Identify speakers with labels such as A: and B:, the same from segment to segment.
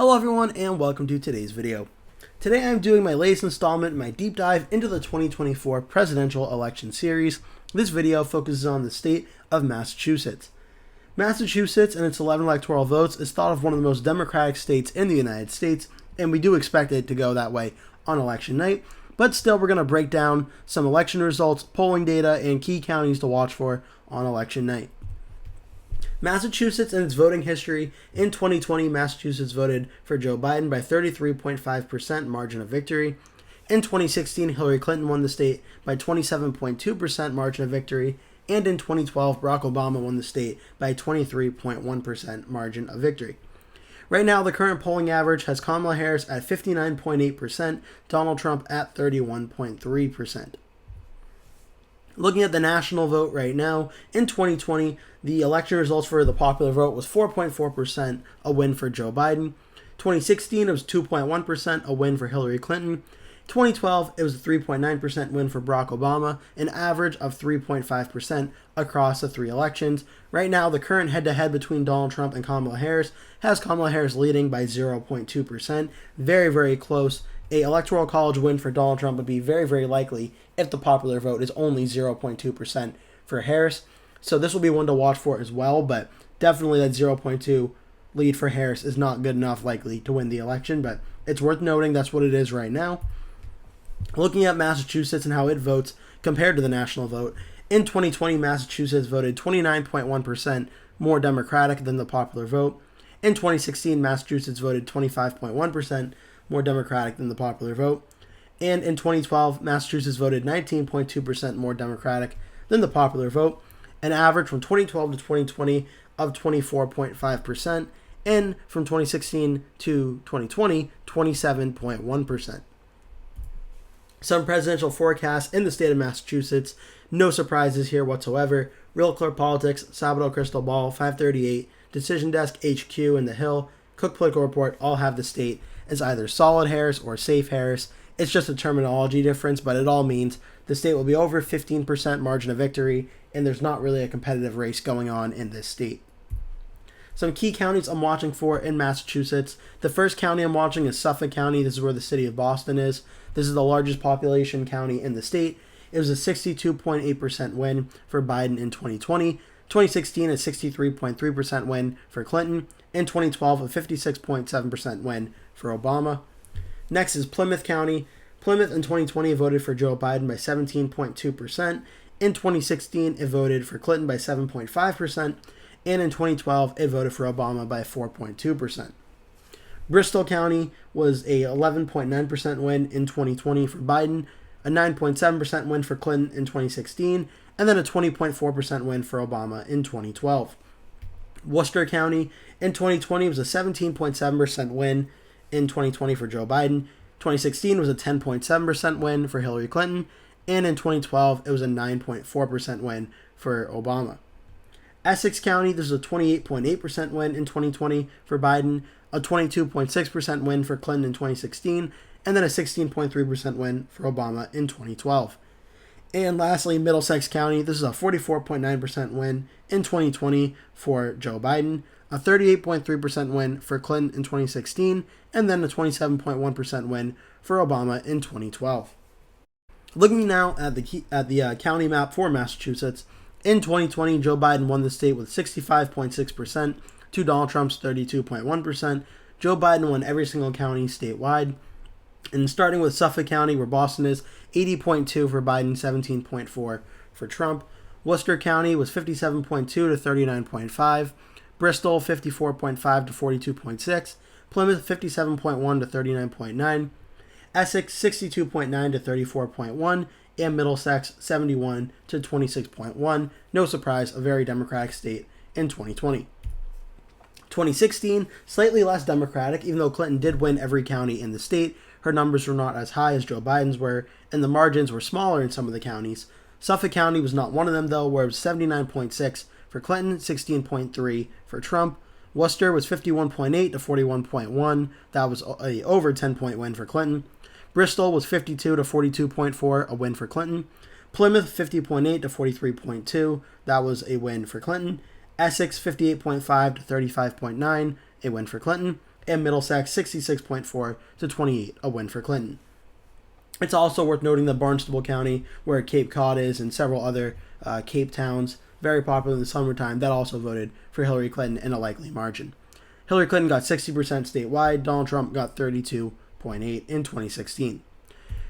A: Hello everyone and welcome to today's video. Today I'm doing my latest installment in my deep dive into the 2024 presidential election series. This video focuses on the state of Massachusetts. Massachusetts and its 11 electoral votes is thought of one of the most democratic states in the United States, and we do expect it to go that way on election night. But still, we're going to break down some election results, polling data, and key counties to watch for on election night. Massachusetts and its voting history. In 2020, Massachusetts voted for Joe Biden by 33.5% margin of victory. In 2016, Hillary Clinton won the state by 27.2% margin of victory. And in 2012, Barack Obama won the state by 23.1% margin of victory. Right now, the current polling average has Kamala Harris at 59.8%, Donald Trump at 31.3%. Looking at the national vote right now, in 2020, the election results for the popular vote was 4.4%, a win for Joe Biden. 2016, it was 2.1%, a win for Hillary Clinton. 2012, it was a 3.9% win for Barack Obama, an average of 3.5% across the three elections. Right now, the current head-to-head between Donald Trump and Kamala Harris has Kamala Harris leading by 0.2%. Very, very close. An electoral college win for Donald Trump would be very, very likely if the popular vote is only 0.2% for Harris. So this will be one to watch for as well, but definitely that 0.2 lead for Harris is not good enough likely to win the election, but it's worth noting that's what it is right now. Looking at Massachusetts and how it votes compared to the national vote, in 2020, Massachusetts voted 29.1% more Democratic than the popular vote. In 2016, Massachusetts voted 25.1% more Democratic than the popular vote. And in 2012, Massachusetts voted 19.2% more Democratic than the popular vote, an average from 2012 to 2020 of 24.5%, and from 2016 to 2020, 27.1%. Some presidential forecasts in the state of Massachusetts. No surprises here whatsoever. Real Clear Politics, Sabado Crystal Ball, 538, Decision Desk HQ, and The Hill, Cook Political Report all have the state as either solid Harris or safe Harris. It's just a terminology difference, but it all means the state will be over 15% margin of victory, and there's not really a competitive race going on in this state. Some key counties I'm watching for in Massachusetts. The first county I'm watching is Suffolk County. This is where the city of Boston is. This is the largest population county in the state. It was a 62.8% win for Biden in 2020. 2016, a 63.3% win for Clinton. In 2012, a 56.7% win for Obama. Next is Plymouth County. Plymouth in 2020 voted for Joe Biden by 17.2%. In 2016, it voted for Clinton by 7.5%. And in 2012, it voted for Obama by 4.2%. Bristol County was a 11.9% win in 2020 for Biden, a 9.7% win for Clinton in 2016, and then a 20.4% win for Obama in 2012. Worcester County in 2020 was a 17.7% win in 2020 for Joe Biden. 2016 was a 10.7% win for Hillary Clinton, and in 2012 it was a 9.4% win for Obama. Essex County, this is a 28.8% win in 2020 for Biden, a 22.6% win for Clinton in 2016, and then a 16.3% win for Obama in 2012. And lastly, Middlesex County, this is a 44.9% win in 2020 for Joe Biden, a 38.3% win for Clinton in 2016, and then a 27.1% win for Obama in 2012. Looking now at the county map for Massachusetts, in 2020, Joe Biden won the state with 65.6% to Donald Trump's 32.1%. Joe Biden won every single county statewide. And starting with Suffolk County, where Boston is, 80.2 for Biden, 17.4 for Trump. Worcester County was 57.2 to 39.5. Bristol, 54.5 to 42.6. Plymouth, 57.1 to 39.9. Essex, 62.9 to 34.1. And Middlesex, 71 to 26.1. No surprise, a very Democratic state in 2020. 2016, slightly less Democratic, even though Clinton did win every county in the state. Her numbers were not as high as Joe Biden's were, and the margins were smaller in some of the counties. Suffolk County was not one of them, though, where it was 79.6 for Clinton, 16.3 for Trump. Worcester was 51.8 to 41.1. That was a over 10-point win for Clinton. Bristol was 52 to 42.4, a win for Clinton. Plymouth, 50.8 to 43.2. That was a win for Clinton. Essex, 58.5 to 35.9, a win for Clinton. and Middlesex 66.4 to 28, a win for Clinton. It's also worth noting that Barnstable County, where Cape Cod is, and several other Cape towns, very popular in the summertime, that also voted for Hillary Clinton in a likely margin. Hillary Clinton got 60% statewide. Donald Trump got 32.8 in 2016.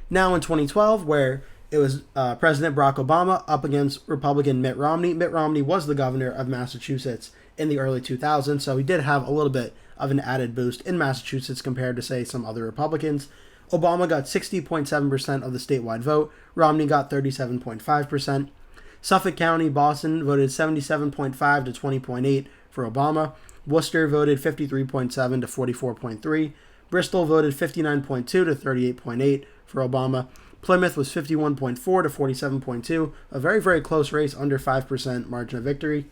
A: Now in 2012, where it was President Barack Obama up against Republican Mitt Romney. Mitt Romney was the governor of Massachusetts in the early 2000s, so he did have a little bit of an added boost in Massachusetts compared to, say, some other Republicans. Obama got 60.7% of the statewide vote. Romney got 37.5%. Suffolk County, Boston voted 77.5 to 20.8 for Obama. Worcester voted 53.7 to 44.3. Bristol voted 59.2 to 38.8 for Obama. Plymouth was 51.4 to 47.2, a very, very close race, under 5% margin of victory.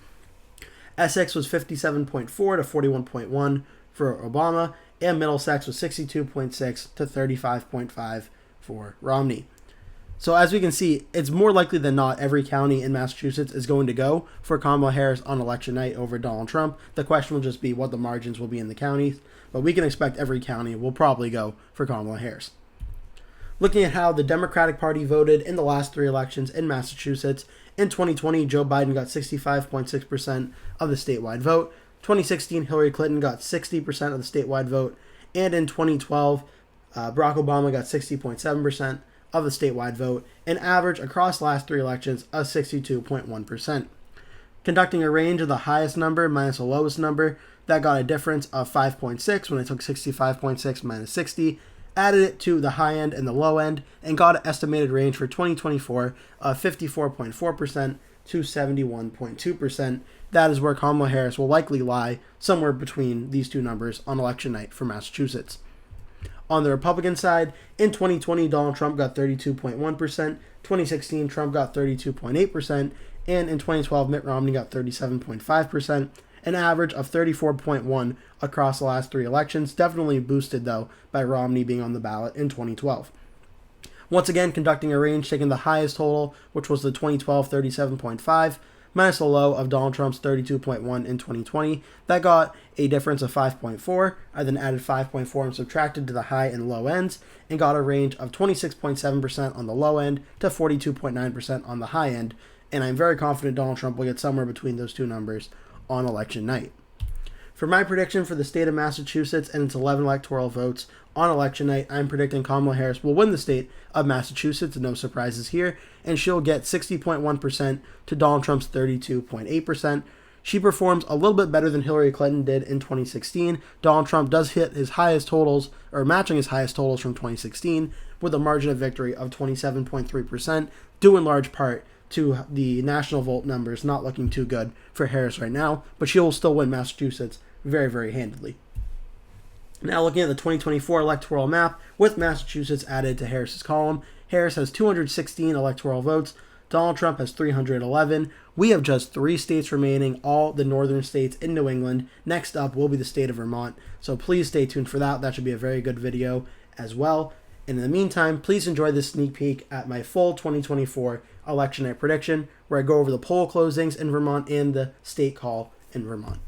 A: Essex was 57.4 to 41.1 for Obama, and Middlesex was 62.6 to 35.5 for Romney. So as we can see, it's more likely than not every county in Massachusetts is going to go for Kamala Harris on election night over Donald Trump. The question will just be what the margins will be in the counties, but we can expect every county will probably go for Kamala Harris. Looking at how the Democratic Party voted in the last three elections in Massachusetts, in 2020, Joe Biden got 65.6% of the statewide vote. 2016, Hillary Clinton got 60% of the statewide vote. And in 2012, Barack Obama got 60.7% of the statewide vote, an average across the last three elections of 62.1%. Conducting a range of the highest number minus the lowest number, that got a difference of 5.6 when I took 65.6 minus 60, added it to the high end and the low end, and got an estimated range for 2024 of 54.4% to 71.2%. That is where Kamala Harris will likely lie, somewhere between these two numbers on election night for Massachusetts. On the Republican side, in 2020, Donald Trump got 32.1%, 2016, Trump got 32.8%, and in 2012, Mitt Romney got 37.5%, an average of 34.1 across the last three elections, definitely boosted, though, by Romney being on the ballot in 2012. Once again, conducting a range, taking the highest total, which was the 2012 37.5, minus the low of Donald Trump's 32.1 in 2020. That got a difference of 5.4. I then added 5.4 and subtracted to the high and low ends, and got a range of 26.7% on the low end to 42.9% on the high end. And I'm very confident Donald Trump will get somewhere between those two numbers on election night. For my prediction for the state of Massachusetts and its 11 electoral votes on election night, I'm predicting Kamala Harris will win the state of Massachusetts, no surprises here, and she'll get 60.1% to Donald Trump's 32.8%. She performs a little bit better than Hillary Clinton did in 2016. Donald Trump does hit his highest totals, or matching his highest totals from 2016, with a margin of victory of 27.3%, due in large part to the national vote numbers not looking too good for Harris right now, but she will still win Massachusetts very, very handily. Now looking at the 2024 electoral map, with Massachusetts added to Harris's column, Harris has 216 electoral votes, Donald Trump has 311. We have just 3 states remaining, all the northern states in New England. Next up will be the state of Vermont, so please stay tuned for that. That should be a very good video as well. And in the meantime, please enjoy this sneak peek at my full 2024 election night prediction, where I go over the poll closings in Vermont and the state call in Vermont.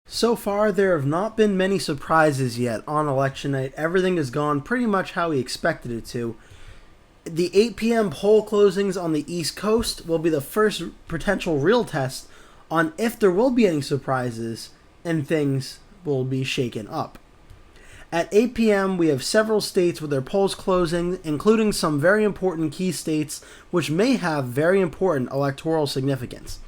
A: So far, there have not been many surprises yet on election night. Everything has gone pretty much how we expected it to. The 8 p.m. poll closings on the East Coast will be the first potential real test on if there will be any surprises and things will be shaken up. At 8 p.m., we have several states with their polls closing, including some very important key states which may have very important electoral significance.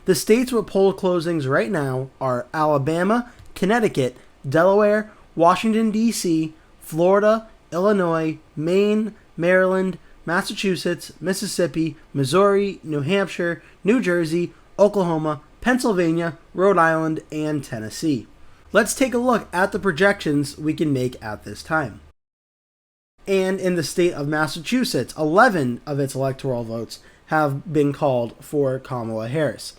A: The states with poll closings right now are Alabama, Connecticut, Delaware, Washington, D.C., Florida, Illinois, Maine, Maryland, Massachusetts, Mississippi, Missouri, New Hampshire, New Jersey, Oklahoma, Pennsylvania, Rhode Island, and Tennessee. Let's take a look at the projections we can make at this time. And in the state of Massachusetts, 11 of its electoral votes have been called for Kamala Harris.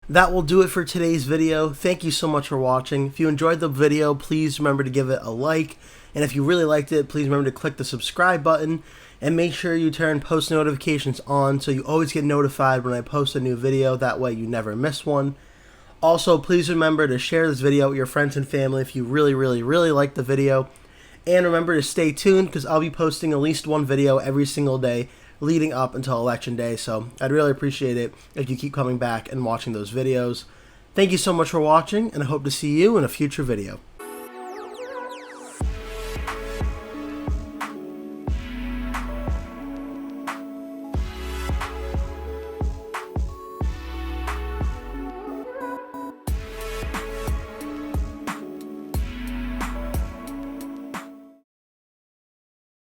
A: That will do it for today's video. Thank you so much for watching. If you enjoyed the video, please remember to give it a like. And if you really liked it, please remember to click the subscribe button. And make sure you turn post notifications on so you always get notified when I post a new video. That way you never miss one. Also, please remember to share this video with your friends and family if you really like the video. And remember to stay tuned because I'll be posting at least one video every single day leading up until Election Day. So I'd really appreciate it if you keep coming back and watching those videos. Thank you so much for watching, and I hope to see you in a future video.